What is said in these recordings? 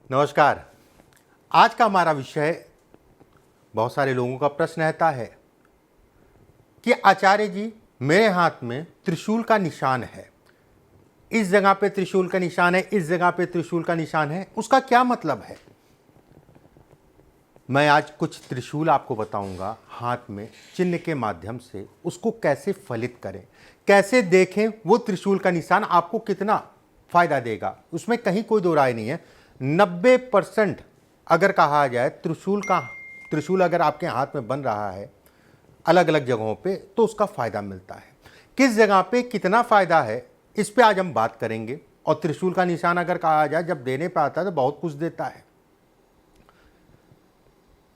नमस्कार। आज का हमारा विषय, बहुत सारे लोगों का प्रश्न रहता है कि आचार्य जी, मेरे हाथ में त्रिशूल का निशान है, इस जगह पे त्रिशूल का निशान है, इस जगह पे त्रिशूल का निशान है, उसका क्या मतलब है। मैं आज कुछ त्रिशूल आपको बताऊंगा, हाथ में चिन्ह के माध्यम से उसको कैसे फलित करें, कैसे देखें वो त्रिशूल का निशान आपको कितना फायदा देगा। उसमें कहीं कोई दो राय नहीं है। 90% अगर कहा जाए त्रिशूल अगर आपके हाथ में बन रहा है अलग अलग जगहों पे, तो उसका फायदा मिलता है। किस जगह पे कितना फायदा है, इस पे आज हम बात करेंगे। और त्रिशूल का निशान अगर कहा जाए, जब देने पे आता है तो बहुत कुछ देता है।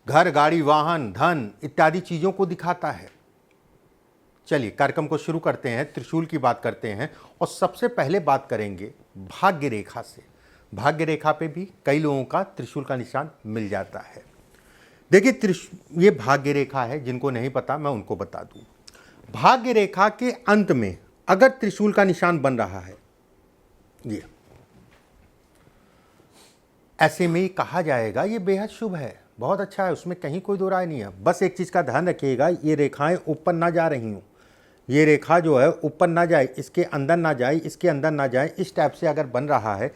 घर, गाड़ी, वाहन, धन इत्यादि चीजों को दिखाता है। चलिए कार्यक्रम को शुरू करते हैं, त्रिशूल की बात करते हैं। और सबसे पहले बात करेंगे भाग्य रेखा से। भाग्य रेखा पे भी कई लोगों का त्रिशूल का निशान मिल जाता है। देखिए, ये भाग्य रेखा है, जिनको नहीं पता मैं उनको बता दूं। भाग्य रेखा के अंत में अगर त्रिशूल का निशान बन रहा है, ये ऐसे में ही कहा जाएगा ये बेहद शुभ है, बहुत अच्छा है, उसमें कहीं कोई दो राय नहीं है। बस एक चीज का ध्यान रखिएगा, ये रेखाएं ऊपर ना जा रही हूं, ये रेखा जो है ऊपर ना जाए, इसके अंदर ना जाए, इसके अंदर ना जाए, इस टाइप से अगर बन रहा है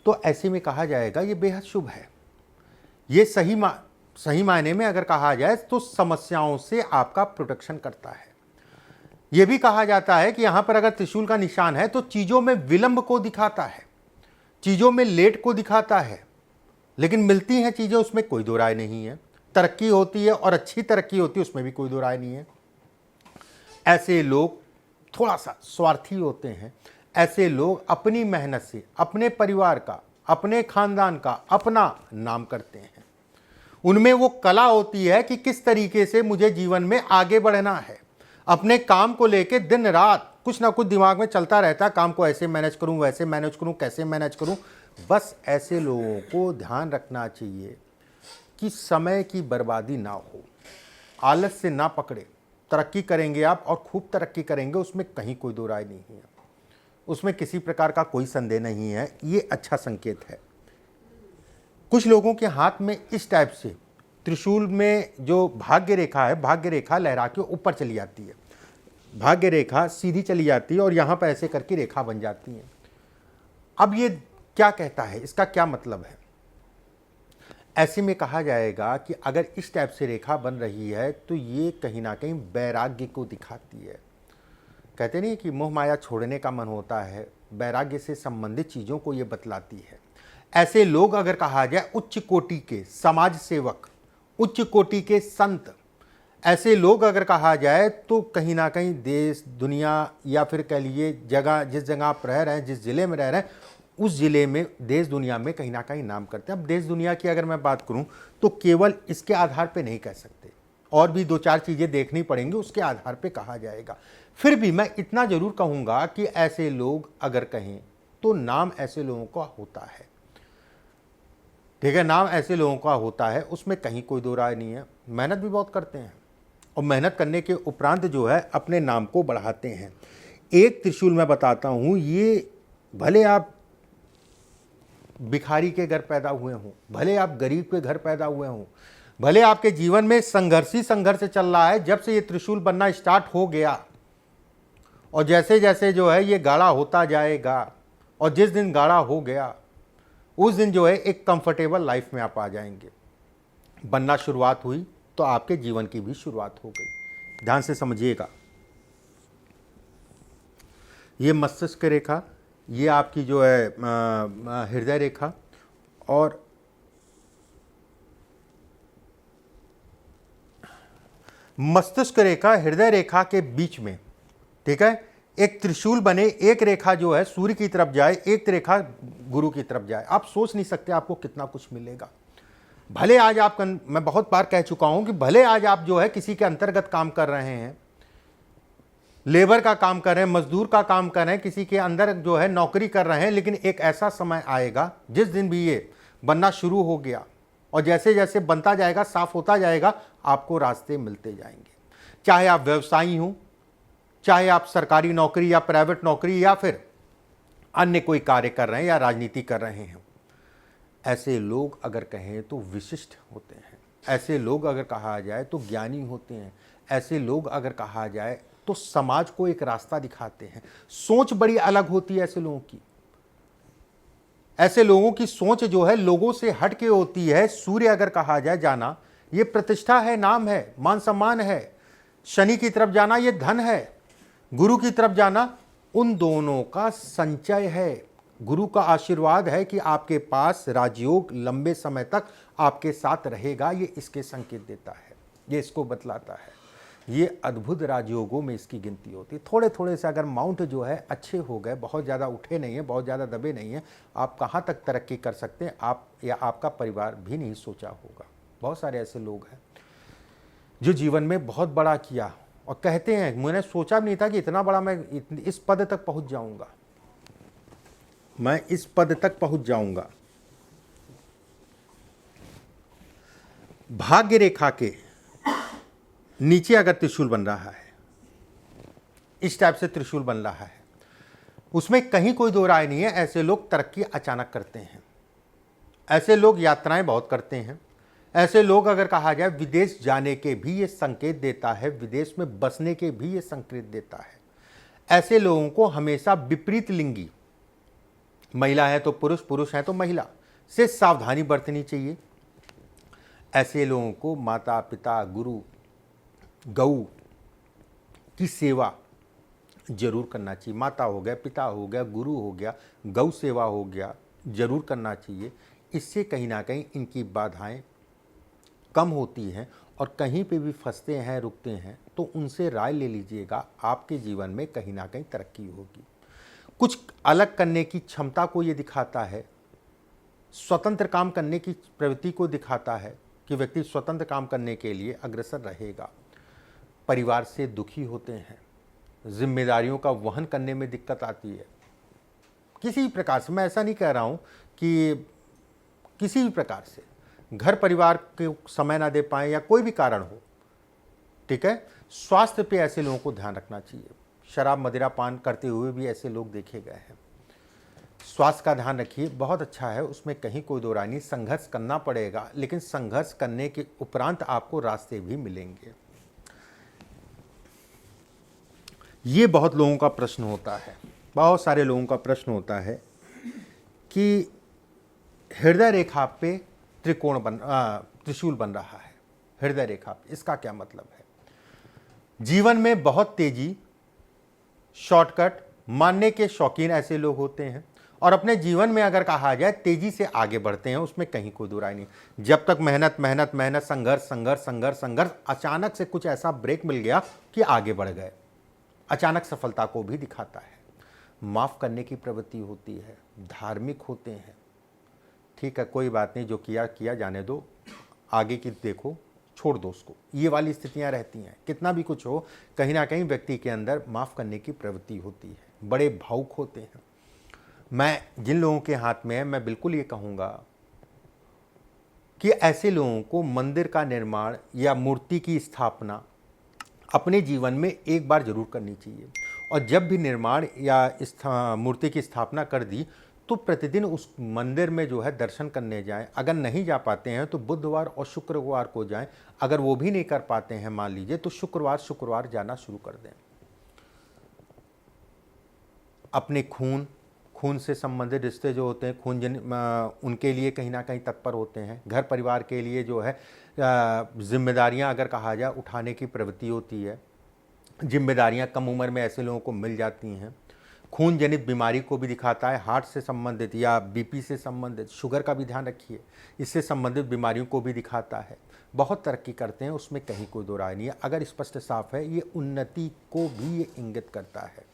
तो ऐसे में कहा जाएगा ये बेहद शुभ है। ये सही मायने में अगर कहा जाए तो समस्याओं से आपका प्रोटेक्शन करता है। यह भी कहा जाता है कि यहां पर अगर त्रिशूल का निशान है तो चीजों में विलंब को दिखाता है, चीजों में लेट को दिखाता है, लेकिन मिलती हैं चीजें, उसमें कोई दो राय नहीं है। तरक्की होती है और अच्छी तरक्की होती है, उसमें भी कोई दो राय नहीं है। ऐसे लोग थोड़ा सा स्वार्थी होते हैं। ऐसे लोग अपनी मेहनत से अपने परिवार का, अपने खानदान का अपना नाम करते हैं। उनमें वो कला होती है कि किस तरीके से मुझे जीवन में आगे बढ़ना है। अपने काम को लेके दिन रात कुछ ना कुछ दिमाग में चलता रहता है, काम को ऐसे मैनेज करूं, वैसे मैनेज करूं, कैसे मैनेज करूं। बस ऐसे लोगों को ध्यान रखना चाहिए कि समय की बर्बादी ना हो, आलस से ना पकड़े। तरक्की करेंगे आप और खूब तरक्की करेंगे, उसमें कहीं कोई दो राय नहीं है, उसमें किसी प्रकार का कोई संदेह नहीं है। ये अच्छा संकेत है। कुछ लोगों के हाथ में इस टाइप से त्रिशूल में जो भाग्य रेखा है, भाग्य रेखा लहरा के ऊपर चली जाती है, भाग्य रेखा सीधी चली जाती है और यहां पर ऐसे करके रेखा बन जाती है। अब ये क्या कहता है, इसका क्या मतलब है। ऐसे में कहा जाएगा कि अगर इस टाइप से रेखा बन रही है तो ये कहीं ना कहीं वैराग्य को दिखाती है। कहते नहीं कि मोह माया छोड़ने का मन होता है, वैराग्य से संबंधित चीज़ों को ये बतलाती है। ऐसे लोग अगर कहा जाए उच्च कोटि के समाज सेवक, उच्च कोटि के संत, ऐसे लोग अगर कहा जाए तो कहीं ना कहीं देश दुनिया या फिर कह लीजिए जगह, जिस जगह आप रह रहे हैं, जिस ज़िले में रह रहे हैं, उस ज़िले में देश दुनिया में कहीं ना कहीं नाम करते हैं। अब देश दुनिया की अगर मैं बात करूं तो केवल इसके आधार पे नहीं कह सकते, और भी दो चार चीज़ें देखनी पड़ेंगी, उसके आधार पे कहा जाएगा। फिर भी मैं इतना ज़रूर कहूँगा कि ऐसे लोग अगर कहें तो नाम ऐसे लोगों का होता है। ठीक है, नाम ऐसे लोगों का होता है, उसमें कहीं कोई दो राय नहीं है। मेहनत भी बहुत करते हैं और मेहनत करने के उपरांत जो है अपने नाम को बढ़ाते हैं। एक त्रिशूल मैं बताता हूँ, ये भले आप भिखारी के घर पैदा हुए हों, भले आप गरीब के घर पैदा हुए हों, भले आपके जीवन में संघर्ष ही संघर्ष चल रहा है, जब से ये त्रिशूल बनना स्टार्ट हो गया और जैसे जैसे जो है ये गाढ़ा होता जाएगा, और जिस दिन गाढ़ा हो गया उस दिन जो है एक कंफर्टेबल लाइफ में आप आ जाएंगे। बनना शुरुआत हुई तो आपके जीवन की भी शुरुआत हो गई। ध्यान से समझिएगा, ये मस्तिष्क रेखा, ये आपकी जो है हृदय रेखा, और मस्तिष्क रेखा हृदय रेखा के बीच में, ठीक है, एक त्रिशूल बने। एक रेखा जो है सूर्य की तरफ जाए, एक रेखा गुरु की तरफ जाए। आप सोच नहीं सकते आपको कितना कुछ मिलेगा। भले आज आप, मैं बहुत बार कह चुका हूं कि भले आज आप जो है किसी के अंतर्गत काम कर रहे हैं, लेबर का काम कर रहे हैं, मजदूर का काम कर रहे हैं, किसी के अंदर जो है नौकरी कर रहे हैं, लेकिन एक ऐसा समय आएगा जिस दिन भी ये बनना शुरू हो गया और जैसे जैसे बनता जाएगा, साफ होता जाएगा, आपको रास्ते मिलते जाएंगे। चाहे आप व्यवसायी हों, चाहे आप सरकारी नौकरी या प्राइवेट नौकरी या फिर अन्य कोई कार्य कर रहे हैं या राजनीति कर रहे हैं, ऐसे लोग अगर कहें तो विशिष्ट होते हैं, ऐसे लोग अगर कहा जाए तो ज्ञानी होते हैं, ऐसे लोग अगर कहा जाए तो समाज को एक रास्ता दिखाते हैं। सोच बड़ी अलग होती है ऐसे लोगों की। ऐसे लोगों की सोच जो है लोगों से हट के होती है। सूर्य अगर कहा जाए जाना, ये प्रतिष्ठा है, नाम है, मान सम्मान है। शनि की तरफ जाना ये धन है। गुरु की तरफ जाना उन दोनों का संचय है। गुरु का आशीर्वाद है कि आपके पास राजयोग लंबे समय तक आपके साथ रहेगा, ये इसके संकेत देता है, ये इसको बतलाता है। ये अद्भुत राजयोगों में इसकी गिनती होती है। थोड़े थोड़े से अगर माउंट जो है अच्छे हो गए, बहुत ज़्यादा उठे नहीं हैं, बहुत ज़्यादा दबे नहीं हैं, आप कहाँ तक तरक्की कर सकते हैं आप या आपका परिवार भी नहीं सोचा होगा। बहुत सारे ऐसे लोग हैं जो जीवन में बहुत बड़ा किया और कहते हैं मैंने सोचा भी नहीं था कि इतना बड़ा मैं इस पद तक पहुँच जाऊँगा, मैं इस पद तक पहुँच जाऊँगा। भाग्य रेखा के नीचे अगर त्रिशूल बन रहा है, इस टाइप से त्रिशूल बन रहा है, उसमें कहीं कोई दो राय नहीं है, ऐसे लोग तरक्की अचानक करते हैं। ऐसे लोग यात्राएं बहुत करते हैं। ऐसे लोग अगर कहा जाए विदेश जाने के भी ये संकेत देता है, विदेश में बसने के भी ये संकेत देता है। ऐसे लोगों को हमेशा विपरीत लिंगी, महिला है तो पुरुष, पुरुष है तो महिला, से सावधानी बरतनी चाहिए। ऐसे लोगों को माता पिता गुरु गौ की सेवा जरूर करना चाहिए। माता हो गया, पिता हो गया, गुरु हो गया, गौ सेवा हो गया, जरूर करना चाहिए। इससे कहीं ना कहीं इनकी बाधाएं कम होती हैं और कहीं पे भी फंसते हैं, रुकते हैं तो उनसे राय ले लीजिएगा, आपके जीवन में कहीं ना कहीं तरक्की होगी। कुछ अलग करने की क्षमता को ये दिखाता है, स्वतंत्र काम करने की प्रवृत्ति को दिखाता है कि व्यक्ति स्वतंत्र काम करने के लिए अग्रसर रहेगा। परिवार से दुखी होते हैं, जिम्मेदारियों का वहन करने में दिक्कत आती है। किसी भी प्रकार से, मैं ऐसा नहीं कह रहा हूँ कि किसी भी प्रकार से घर परिवार के समय ना दे पाएँ या कोई भी कारण हो, ठीक है। स्वास्थ्य पे ऐसे लोगों को ध्यान रखना चाहिए। शराब मदिरा पान करते हुए भी ऐसे लोग देखे गए हैं। स्वास्थ्य का ध्यान रखिए, बहुत अच्छा है, उसमें कहीं कोई दो राय नहीं। संघर्ष करना पड़ेगा, लेकिन संघर्ष करने के उपरांत आपको रास्ते भी मिलेंगे। ये बहुत लोगों का प्रश्न होता है, बहुत सारे लोगों का प्रश्न होता है कि हृदय रेखा पे त्रिशूल बन रहा है। हृदय रेखा पे इसका क्या मतलब है? जीवन में बहुत तेजी, शॉर्टकट मानने के शौकीन ऐसे लोग होते हैं और अपने जीवन में अगर कहा जाए तेजी से आगे बढ़ते हैं, उसमें कहीं कोई दो राय नहीं। जब तक मेहनत मेहनत मेहनत, संघर्ष संघर्ष संघर्ष संघर्ष, अचानक से कुछ ऐसा ब्रेक मिल गया कि आगे बढ़ गए, अचानक सफलता को भी दिखाता है। माफ़ करने की प्रवृत्ति होती है, धार्मिक होते हैं। ठीक है, कोई बात नहीं, जो किया किया जाने दो, आगे की देखो, छोड़ दो उसको, ये वाली स्थितियां रहती हैं। कितना भी कुछ हो, कहीं ना कहीं व्यक्ति के अंदर माफ़ करने की प्रवृत्ति होती है। बड़े भावुक होते हैं। मैं जिन लोगों के हाथ में है, मैं बिल्कुल ये कहूँगा कि ऐसे लोगों को मंदिर का निर्माण या मूर्ति की स्थापना अपने जीवन में एक बार जरूर करनी चाहिए। और जब भी निर्माण या मूर्ति की स्थापना कर दी तो प्रतिदिन उस मंदिर में जो है दर्शन करने जाएं। अगर नहीं जा पाते हैं तो बुधवार और शुक्रवार को जाएं। अगर वो भी नहीं कर पाते हैं मान लीजिए, तो शुक्रवार जाना शुरू कर दें। अपने खून से संबंधित रिश्ते जो होते हैं, उनके लिए कहीं ना कहीं तत्पर होते हैं। घर परिवार के लिए जो है जिम्मेदारियां अगर कहा जाए उठाने की प्रवृत्ति होती है। जिम्मेदारियां कम उम्र में ऐसे लोगों को मिल जाती हैं। खून जनित बीमारी को भी दिखाता है, हार्ट से संबंधित या बीपी से संबंधित, शुगर का भी ध्यान रखिए, इससे संबंधित बीमारियों को भी दिखाता है। बहुत तरक्की करते हैं, उसमें कहीं कोई दो राय नहीं है। अगर स्पष्ट साफ है, ये उन्नति को भी ये इंगित करता है।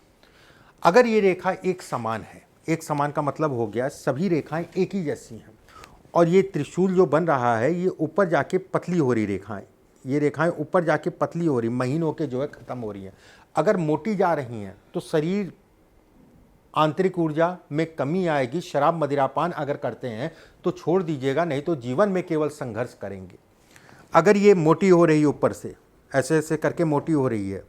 अगर ये रेखा एक समान है, एक समान का मतलब हो गया सभी रेखाएं एक ही जैसी हैं, और ये त्रिशूल जो बन रहा है ये ऊपर जाके पतली हो रही रेखाएं, ये रेखाएं ऊपर जाके पतली हो रही, महीन होके जो है ख़त्म हो रही हैं। अगर मोटी जा रही हैं तो शरीर आंतरिक ऊर्जा में कमी आएगी। शराब मदिरापान अगर करते हैं तो छोड़ दीजिएगा, नहीं तो जीवन में केवल संघर्ष करेंगे। अगर ये मोटी हो रही है, ऊपर से ऐसे ऐसे करके मोटी हो रही है,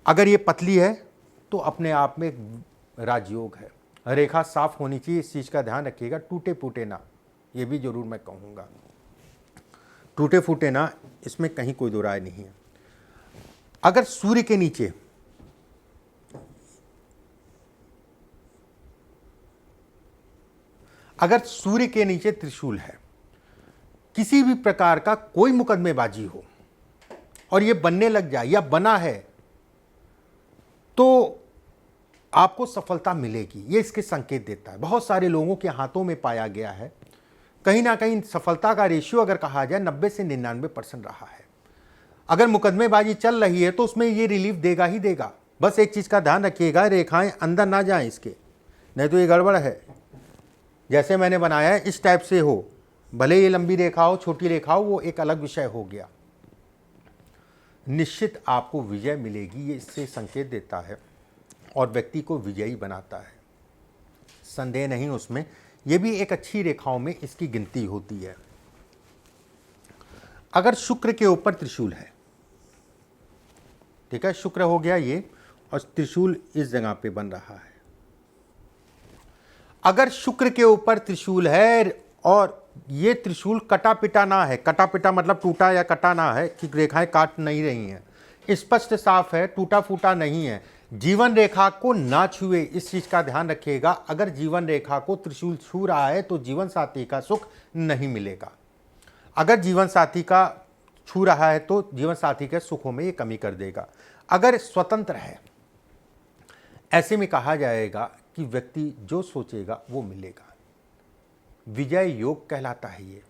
अगर ये पतली है तो अपने आप में राजयोग है। रेखा साफ होनी चाहिए, इस चीज़ का ध्यान रखिएगा। टूटे फूटे ना, ये भी जरूर मैं कहूँगा, टूटे फूटे ना, इसमें कहीं कोई दो राय नहीं है। अगर सूर्य के नीचे त्रिशूल है, किसी भी प्रकार का कोई मुकदमेबाजी हो और ये बनने लग जाए या बना है, तो आपको सफलता मिलेगी, ये इसके संकेत देता है। बहुत सारे लोगों के हाथों में पाया गया है, कहीं ना कहीं सफलता का रेशियो अगर कहा जाए 90 से 99% रहा है। अगर मुकदमेबाजी चल रही है तो उसमें ये रिलीफ देगा ही देगा। बस एक चीज़ का ध्यान रखिएगा, रेखाएं अंदर ना जाएं इसके, नहीं तो ये गड़बड़ है। जैसे मैंने बनाया है इस टाइप से हो, भले ये लंबी रेखा हो छोटी रेखा हो, वो एक अलग विषय हो गया। निश्चित आपको विजय मिलेगी, ये इससे संकेत देता है और व्यक्ति को विजयी बनाता है, संदेह नहीं उसमें। ये भी एक अच्छी रेखाओं में इसकी गिनती होती है। अगर शुक्र के ऊपर त्रिशूल है, ठीक है, शुक्र हो गया ये, और त्रिशूल इस जगह पे बन रहा है। अगर शुक्र के ऊपर त्रिशूल है और ये त्रिशूल कटा पिटा ना है, कटा पिटा मतलब टूटा या कटा ना है कि रेखाएं काट नहीं रही हैं, स्पष्ट साफ है, टूटा फूटा नहीं है, जीवन रेखा को ना छुए, इस चीज का ध्यान रखिएगा। अगर जीवन रेखा को त्रिशूल छू रहा है तो जीवन साथी का सुख नहीं मिलेगा। अगर जीवन साथी का छू रहा है तो जीवन साथी के सुखों में ये कमी कर देगा। अगर स्वतंत्र है, ऐसे में कहा जाएगा कि व्यक्ति जो सोचेगा वो मिलेगा। विजय योग कहलाता है ये,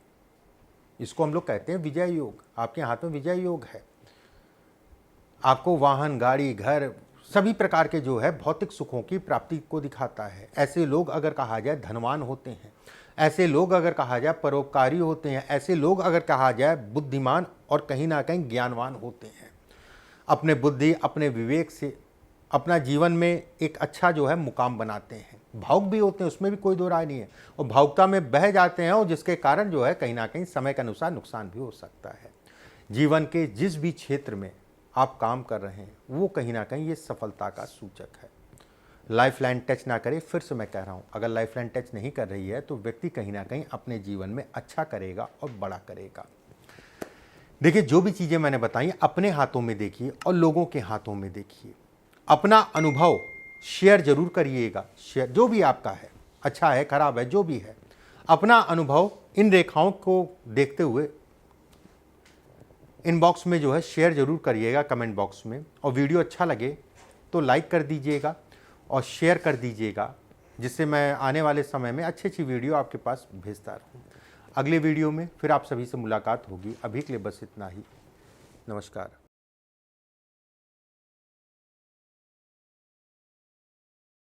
इसको हम लोग कहते हैं विजय योग। आपके हाथ में विजय योग है, आपको वाहन, गाड़ी, घर, सभी प्रकार के जो है भौतिक सुखों की प्राप्ति को दिखाता है। ऐसे लोग अगर कहा जाए धनवान होते हैं, ऐसे लोग अगर कहा जाए परोपकारी होते हैं, ऐसे लोग अगर कहा जाए बुद्धिमान और कहीं ना कहीं ज्ञानवान होते हैं। अपने बुद्धि, अपने विवेक से अपना जीवन में एक अच्छा जो है मुकाम बनाते हैं। भावुक भी होते हैं, उसमें भी कोई दो राय नहीं है, और भावुकता में बह जाते हैं, और जिसके कारण जो है कहीं ना कहीं समय के अनुसार नुकसान भी हो सकता है। जीवन के जिस भी क्षेत्र में आप काम कर रहे हैं वो कहीं ना कहीं ये सफलता का सूचक है। लाइफ लाइन टच ना करे, फिर से मैं कह रहा हूँ, अगर लाइफ लाइन टच नहीं कर रही है तो व्यक्ति कहीं ना कहीं अपने जीवन में अच्छा करेगा और बड़ा करेगा। देखिए, जो भी चीज़ें मैंने बताई अपने हाथों में देखिए और लोगों के हाथों में देखिए। अपना अनुभव शेयर जरूर करिएगा, शेयर जो भी आपका है, अच्छा है खराब है जो भी है, अपना अनुभव इन रेखाओं को देखते हुए इनबॉक्स में जो है शेयर जरूर करिएगा, कमेंट बॉक्स में। और वीडियो अच्छा लगे तो लाइक कर दीजिएगा और शेयर कर दीजिएगा, जिससे मैं आने वाले समय में अच्छी अच्छी वीडियो आपके पास भेजता रहूँ। अगले वीडियो में फिर आप सभी से मुलाकात होगी। अभी के लिए बस इतना ही। नमस्कार।